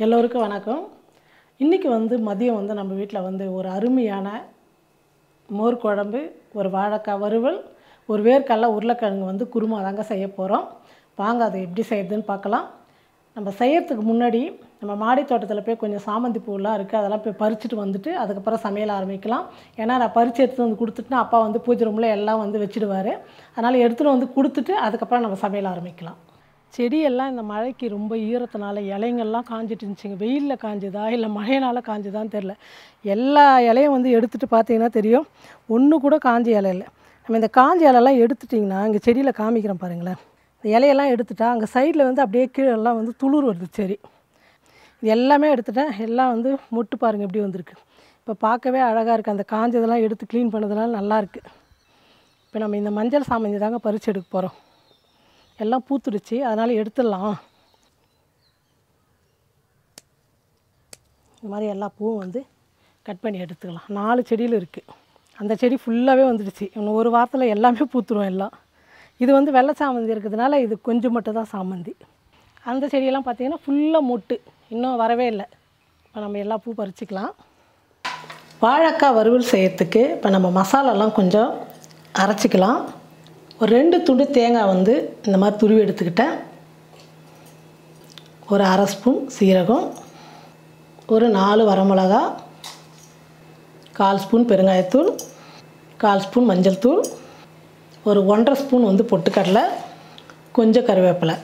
எல்லோருக்கும் வணக்கம். இன்றைக்கி மதியம் நம்ம வீட்டில் ஒரு அருமையான மோர் குழம்பு, ஒரு வாழைக்காய் வறுவல், ஒரு வேர்க்கடலை உருளைக்கிழங்கு குருமா தாங்க செய்ய போகிறோம். வாங்க அதை எப்படி செய்யறதுன்னு பார்க்கலாம். நம்ம செய்யறதுக்கு முன்னாடி நம்ம மாடி தோட்டத்தில் போய் கொஞ்சம் சாமந்தி பூவெலாம் இருக்குது, அதெல்லாம் போய் பறிச்சுட்டு வந்துட்டு அதுக்கப்புறம் சமையல் ஆரம்பிக்கலாம். ஏன்னா நான் பறித்து எடுத்துகிட்டு கொடுத்துட்டுனா அப்பா பூஜை ரூமில் எல்லாம் வச்சுடுவார். அதனால் எடுத்துகிட்டு கொடுத்துட்டு அதுக்கப்புறம் நம்ம சமையல் ஆரம்பிக்கலாம். செடியெல்லாம் இந்த மழைக்கு ரொம்ப ஈரத்தினால இலைங்கள்லாம் காஞ்சிட்டு இருந்துச்சுங்க. வெயிலில் காஞ்சுதா இல்லை மழையினால் காஞ்சுதான்னு தெரில. எல்லா இலையும் எடுத்துகிட்டு பார்த்தீங்கன்னா தெரியும், ஒன்று கூட காஞ்ச இலை இல்லை. நம்ம இந்த காஞ்ச இலையெல்லாம் எடுத்துட்டிங்கன்னா இங்கே செடியில் காமிக்கிறேன் பாருங்களேன். இந்த இலையெல்லாம் எடுத்துட்டா அங்கே சைடில் அப்படியே கீழெல்லாம் துளிர் வருது. சரி, இது எல்லாமே எடுத்துட்டேன். எல்லாம் மொட்டு பாருங்கள் எப்படி வந்திருக்கு. இப்போ பார்க்கவே அழகாக இருக்குது. அந்த காஞ்சதெல்லாம் எடுத்து க்ளீன் பண்ணதுனால நல்லாயிருக்கு. இப்போ நம்ம இந்த மஞ்சள் சாமந்தி தாங்க பறித்து எடுக்க போகிறோம். எல்லாம் பூத்துடுச்சு, அதனால் எடுத்துடலாம். இந்த மாதிரி எல்லா பூவும் கட் பண்ணி எடுத்துக்கலாம். 4 செடியில் இருக்குது. அந்த செடி ஃபுல்லாகவே வந்துடுச்சு. இன்னும் ஒரு வாரத்தில் எல்லாமே பூத்துரும் எல்லாம். இது வெள்ளை சாமந்தி இருக்கிறதுனால இது கொஞ்சம் மட்டும் தான் சாமந்தி. அந்த செடியெல்லாம் பார்த்திங்கன்னா ஃபுல்லாக மொட்டு, இன்னும் வரவே இல்லை. இப்போ நம்ம எல்லா பூ பறிச்சிக்கலாம். வாழைக்காய் வறுவல் செய்யறதுக்கு இப்போ நம்ம மசாலாலாம் கொஞ்சம் அரைச்சிக்கலாம். ஒரு 2 துண்டு தேங்காய் இந்த மாதிரி துருவி எடுத்துக்கிட்டேன். ஒரு 1/2 ஸ்பூன் சீரகம், ஒரு 4 வரமிளகா, 1/4 ஸ்பூன் பெருங்காயத்தூள், 1/4 ஸ்பூன் மஞ்சள் தூள், ஒரு 1/2 ஸ்பூன் பொட்டுக்கடலை, கொஞ்சம் கருவேப்பிலை.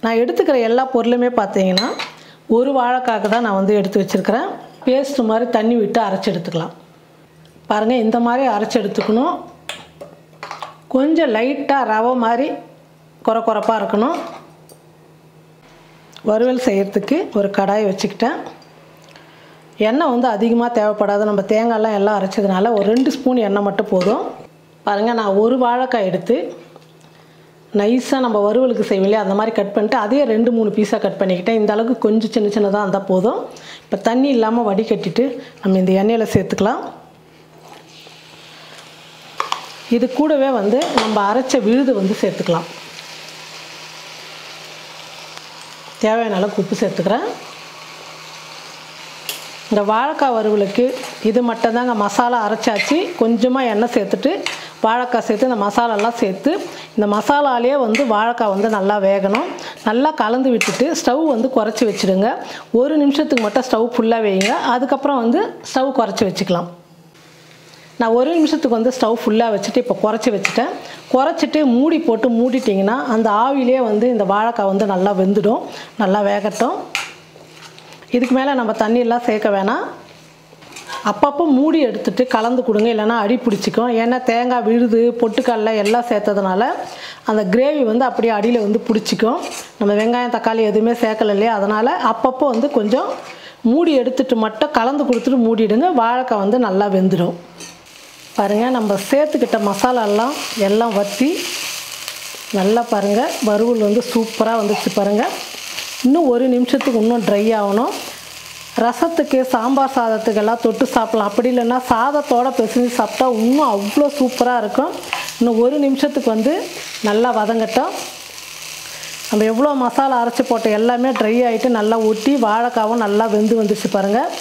நான் எடுத்துக்கிற எல்லா பொருளுமே பார்த்தீங்கன்னா ஒரு வாழைக்காய்க்கு தான் நான் எடுத்து வச்சுருக்கிறேன். பேஸ்ட்டு மாதிரி தண்ணி விட்டு அரைச்சி எடுத்துக்கலாம். பாருங்கள், இந்த மாதிரி அரைச்சி எடுத்துக்கணும். கொஞ்சம் லைட்டாக ரவை மாதிரி கொரப்பாக இருக்கணும். வறுவல் செய்கிறதுக்கு ஒரு கடாயை வச்சுக்கிட்டேன். எண்ணெய் அதிகமாக தேவைப்படாது. நம்ம தேங்காயெல்லாம் எல்லாம் அரைச்சதுனால ஒரு 2 ஸ்பூன் எண்ணெய் மட்டும் போதும். பாருங்கள், நான் ஒரு வாழைக்காய் எடுத்து நைஸாக நம்ம வறுவலுக்கு செய்வோம் அந்த மாதிரி கட் பண்ணிட்டு அதே 2-3 பீஸாக கட் பண்ணிக்கிட்டேன். இந்த அளவுக்கு கொஞ்சம் சின்ன சின்னதாக இருந்தால் போதும். இப்போ தண்ணி இல்லாமல் வடிகட்டிட்டு நம்ம இந்த எண்ணெயில் சேர்த்துக்கலாம். இது கூடவே நம்ம அரைச்ச விழுது சேர்த்துக்கலாம். தேவையான அளவுக்கு உப்பு சேர்த்துக்கிறேன். இந்த வாழைக்காய் வறுவலுக்கு இது மட்டும் தாங்க மசாலா அரைச்சாச்சு. கொஞ்சமாக எண்ணெய் சேர்த்துட்டு வாழைக்காய் சேர்த்து இந்த மசாலாலாம் சேர்த்து இந்த மசாலாலேயே வாழைக்காய் நல்லா வேகணும். நல்லா கலந்து விட்டுட்டு ஸ்டவ் குறைச்சி வச்சுடுங்க. 1 நிமிஷத்துக்கு மட்டும் ஸ்டவ் ஃபுல்லாக வைங்க. அதுக்கப்புறம் ஸ்டவ் குறைச்சி வச்சுக்கலாம். நான் 1 நிமிஷத்துக்கு ஸ்டவ் ஃபுல்லாக வச்சுட்டு இப்போ குறைச்சி வச்சுட்டேன். குறைச்சிட்டு மூடி போட்டு மூடிட்டிங்கன்னா அந்த ஆவிலே இந்த வாழைக்காய் நல்லா வெந்துடும். நல்லா வேகட்டும். இதுக்கு மேலே நம்ம தண்ணியெல்லாம் சேர்க்க வேணாம். அப்பப்போ மூடி எடுத்துகிட்டு கலந்து கொடுங்க, இல்லைனா அடி பிடிச்சிக்கும். ஏன்னா தேங்காய் விழுது பொட்டுக்கடலை எல்லாம் சேர்த்ததுனால அந்த கிரேவி அப்படியே அடியில் பிடிச்சிக்கும். நம்ம வெங்காயம் தக்காளி எதுவுமே சேர்க்கல இல்லையா, அதனால் அப்பப்போ கொஞ்சம் மூடி எடுத்துகிட்டு மட்டும் கலந்து கொடுத்துட்டு மூடிடுங்க. வாழைக்காய் நல்லா வெந்துடும். பாருங்கள், நம்ம சேர்த்துக்கிட்ட மசாலாலாம் எல்லாம் வற்றி நல்லா பாருங்கள் வறுவல் சூப்பராக வந்துச்சு. பாருங்கள், இன்னும் 1 நிமிஷத்துக்கு இன்னும் ட்ரை ஆகணும். ரசத்துக்கு சாம்பார் சாதத்துக்கெல்லாம் தொட்டு சாப்பிட்லாம். அப்படி இல்லைன்னா சாதத்தோடு பிசைஞ்சு சாப்பிட்டா இன்னும் அவ்வளோ சூப்பராக இருக்கும். இன்னும் 1 நிமிஷத்துக்கு நல்லா வதங்கட்டும். நம்ம எவ்வளோ மசாலா அரைச்சி போட்ட எல்லாமே ட்ரை ஆகிட்டு நல்லா ஒட்டி வாழைக்காவும் நல்லா வெந்து வந்துச்சு. பாருங்கள்,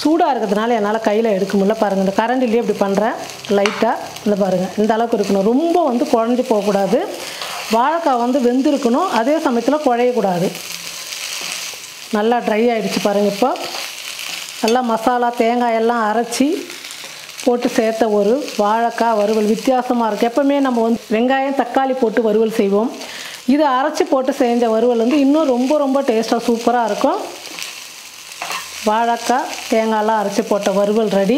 சூடாக இருக்கிறதுனால என்னால் கையில் எடுக்க முடியல. பாருங்கள், இந்த கரண்டிலே இப்படி பண்ணுறேன் லைட்டாக. இந்த பாருங்கள், இந்த அளவுக்கு இருக்கணும். ரொம்ப குழஞ்சி போகக்கூடாது. வாழைக்காய் வெந்திருக்கணும், அதே சமயத்தில் குழையக்கூடாது. நல்லா ட்ரை ஆகிடுச்சு. பாருங்கள், இப்போ நல்லா மசாலா தேங்காய் எல்லாம் அரைச்சி போட்டு சேர்த்த ஒரு வாழைக்காய் வறுவல் வித்தியாசமாக இருக்குது. எப்போவுமே நம்ம வெங்காயம் தக்காளி போட்டு வறுவல் செய்வோம். இது அரைச்சி போட்டு செஞ்ச வறுவல் இன்னும் ரொம்ப டேஸ்ட்டாக சூப்பராக இருக்கும். வாழைக்காய் தேங்காயெல்லாம் அரைச்சி போட்ட வறுவல் ரெடி.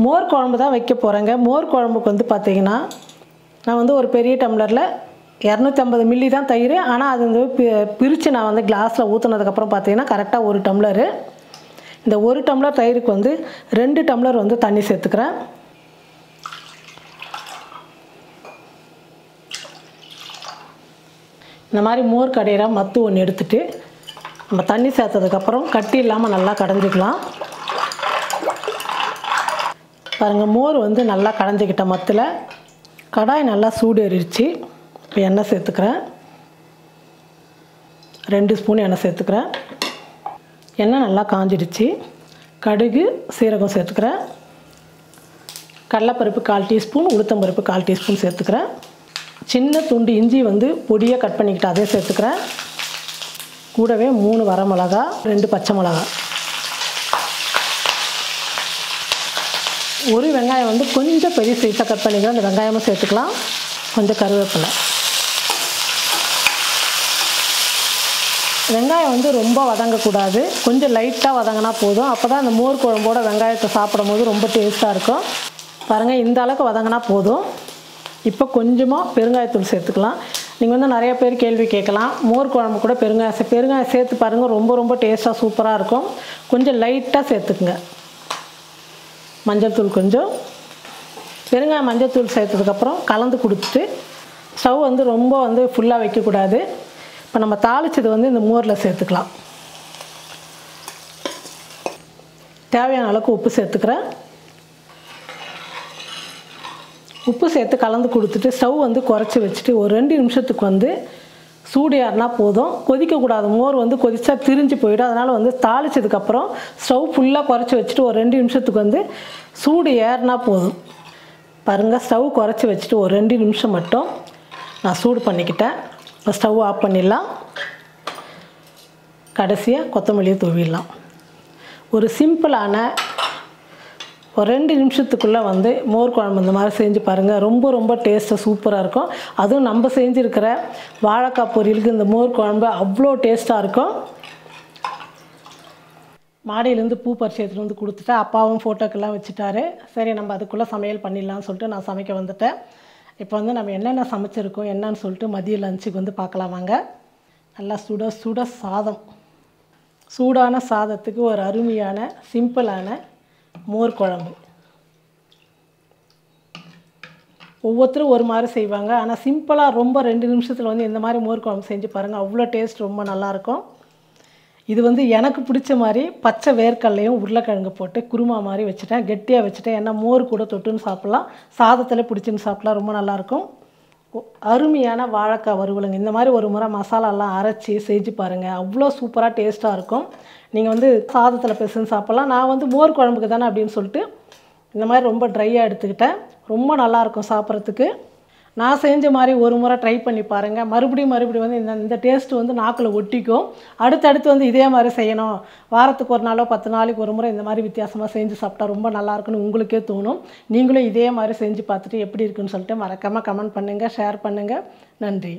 மோர் குழம்பு தான் வைக்க போகிறேங்க. மோர் குழம்புக்கு பார்த்திங்கன்னா நான் ஒரு பெரிய டம்ளரில் 250 மில்லி தான் தயிர். ஆனால் அது பிரித்து நான் கிளாஸில் ஊற்றுனதுக்கப்புறம் பார்த்திங்கன்னா கரெக்டாக 1 டம்ளரு. இந்த 1 டம்ளர் தயிருக்கு 2 டம்ளர் தண்ணி சேர்த்துக்கிறேன். இந்த மாதிரி மோர் கடையிற மத்து ஒன்று எடுத்துகிட்டு நம்ம தண்ணி சேர்த்ததுக்கப்புறம் கட்டி இல்லாமல் நல்லா கடைஞ்சிக்கலாம். பாருங்கள், மோர் நல்லா கடைஞ்சிக்கிட்ட மத்தில் கடாய் நல்லா சூடேறிடுச்சு. இப்போ எண்ணெய் சேர்த்துக்கிறேன். 2 ஸ்பூன் எண்ணெய் சேர்த்துக்கிறேன். எண்ணெய் நல்லா காஞ்சிடுச்சு. கடுகு சீரகம் சேர்த்துக்கிறேன். கடலைப்பருப்பு 1/4 டீஸ்பூன், உளுத்தம்பருப்பு 1/4 டீஸ்பூன் சேர்த்துக்கிறேன். சின்ன துண்டு இஞ்சி வந்து பொடியாக கட் பண்ணிக்கிட்டு அதே சேர்த்துக்கிறேன். கூடவே 3 வரமிளகா, 2 பச்சை மிளகா. ஒரு வெங்காயம் வந்து கொஞ்சம் பெரிய சைஸாக கட் பண்ணிக்கலாம். அந்த வெங்காயமும் சேர்த்துக்கலாம். கொஞ்சம் கருவேப்பிலை. வெங்காயம் வந்து ரொம்ப வதங்கக்கூடாது, கொஞ்சம் லைட்டாக வதங்கினா போதும். அப்போ தான் அந்த மோர் குழம்போட வெங்காயத்தை சாப்பிடும் போது ரொம்ப டேஸ்ட்டாக இருக்கும். பாருங்கள், இந்த அளவுக்கு வதங்கினா போதும். இப்போ கொஞ்சமாக பெருங்காயத்தூள் சேர்த்துக்கலாம். நீங்கள் வந்து நிறைய பேர் கேள்வி கேட்கலாம், மோர் குழம்பு கூட பெருங்காயம் சேர்த்து பாருங்கள், ரொம்ப ரொம்ப டேஸ்ட்டாக சூப்பராக இருக்கும். கொஞ்சம் லைட்டாக சேர்த்துக்குங்க. மஞ்சள் தூள் கொஞ்சம், பெருங்காயம் மஞ்சள் தூள் சேர்த்ததுக்கப்புறம் கலந்து கொடுத்துட்டு ஸ்டவ் வந்து ரொம்ப வந்து ஃபுல்லாக வைக்கக்கூடாது. இப்போ நம்ம தாளிச்சது வந்து இந்த மோரில் சேர்த்துக்கலாம். தேவையான அளவுக்கு உப்பு சேர்த்துக்கிறேன். உப்பு சேர்த்து கலந்து கொடுத்துட்டு ஸ்டவ் வந்து குறைச்சி வச்சுட்டு ஒரு 2 நிமிஷத்துக்கு வந்து சூடு ஏறினா போதும். கொதிக்கக்கூடாது, மோர் வந்து கொதிச்சா திரிஞ்சு போயிடும். அதனால் வந்து தாளிச்சதுக்கப்புறம் ஸ்டவ் ஃபுல்லாக குறைச்சி வச்சுட்டு ஒரு 2 நிமிஷத்துக்கு வந்து சூடு ஏறினா போதும். பாருங்கள், ஸ்டவ் குறைச்சி வச்சுட்டு ஒரு 2 நிமிஷம் மட்டும் நான் சூடு பண்ணிக்கிட்டேன். இப்போ ஸ்டவ் ஆஃப் பண்ணிடலாம். கடைசியாக கொத்தமல்லியை தூவிடலாம். ஒரு சிம்பிளான ஒரு 2 நிமிஷத்துக்குள்ளே வந்து மோர் குழம்பு இந்த மாதிரி செஞ்சு பாருங்கள். ரொம்ப ரொம்ப டேஸ்ட்டாக சூப்பராக இருக்கும். அதுவும் நம்ம செஞ்சுருக்கிற வாழைக்காய் பொரியலுக்கு இந்த மோர் குழம்பு அவ்வளோ டேஸ்ட்டாக இருக்கும். மாடியிலேருந்து பூ பறிச்சு எடுத்துகிட்டு வந்து கொடுத்துட்டு அப்பாவும் ஃபோட்டோக்கெல்லாம் வச்சுட்டாரு. சரி, நம்ம அதுக்குள்ளே சமையல் பண்ணிடலாம்னு சொல்லிட்டு நான் சமைக்க வந்துட்டேன். இப்போ வந்து நம்ம என்னென்ன சமைச்சிருக்கோம் என்னன்னு சொல்லிட்டு மதிய லஞ்சுக்கு வந்து பார்க்கலாம் வாங்க. நல்லா சுட சுட சாதம். சூடான சாதத்துக்கு ஒரு அருமையான சிம்பிளான மோர் குழம்பு. ஒவ்வொருத்தரும் ஒரு மாதிரி செய்வாங்க, ஆனால் சிம்பிளாக ரொம்ப 2 நிமிஷத்தில் வந்து இந்த மாதிரி மோர் குழம்பு செஞ்சு பாருங்கள். அவ்வளோ டேஸ்ட், ரொம்ப நல்லாயிருக்கும். இது வந்து எனக்கு பிடிச்ச மாதிரி பச்சை வேர்க்கடலையும் உருளைக்கிழங்கு போட்டு குருமா மாதிரி வச்சுட்டேன். கெட்டியாக வச்சுட்டேன். ஏன்னா மோர் கூட தொட்டுன்னு சாப்பிட்லாம், சாதத்தில் பிடிச்சின்னு சாப்பிட்லாம், ரொம்ப நல்லாயிருக்கும். அருமையான வாழைக்காய் வறுவலுங்க. இந்த மாதிரி ஒரு முறை மசாலாலாம் அரைச்சி செஞ்சு பாருங்கள், அவ்வளோ சூப்பராக டேஸ்ட்டாக இருக்கும். நீங்கள் வந்து சாதத்தில் பிசைஞ்சு சாப்பிட்லாம். நான் வந்து மோர் குழம்புக்கு தானே அப்படின்னு சொல்லிட்டு இந்த மாதிரி ரொம்ப ட்ரையாக எடுத்துக்கிட்டேன். ரொம்ப நல்லாயிருக்கும் சாப்பிட்றதுக்கு. நான் செஞ்ச மாதிரி ஒரு முறை ட்ரை பண்ணி பாருங்கள். மறுபடியும் வந்து இந்த டேஸ்ட்டு வந்து நாக்கில் ஒட்டிக்கும். அடுத்தடுத்து வந்து இதே மாதிரி செய்யணும், வாரத்துக்கு ஒரு நாளோ 10 நாளைக்கு ஒரு முறை இந்த மாதிரி வித்தியாசமாக செஞ்சு சாப்பிட்டா ரொம்ப நல்லாயிருக்குன்னு உங்களுக்கே தோணும். நீங்களும் இதே மாதிரி செஞ்சு பார்த்துட்டு எப்படி இருக்குன்னு சொல்லிட்டு மறக்காமல் கமெண்ட் பண்ணுங்கள், ஷேர் பண்ணுங்கள். நன்றி.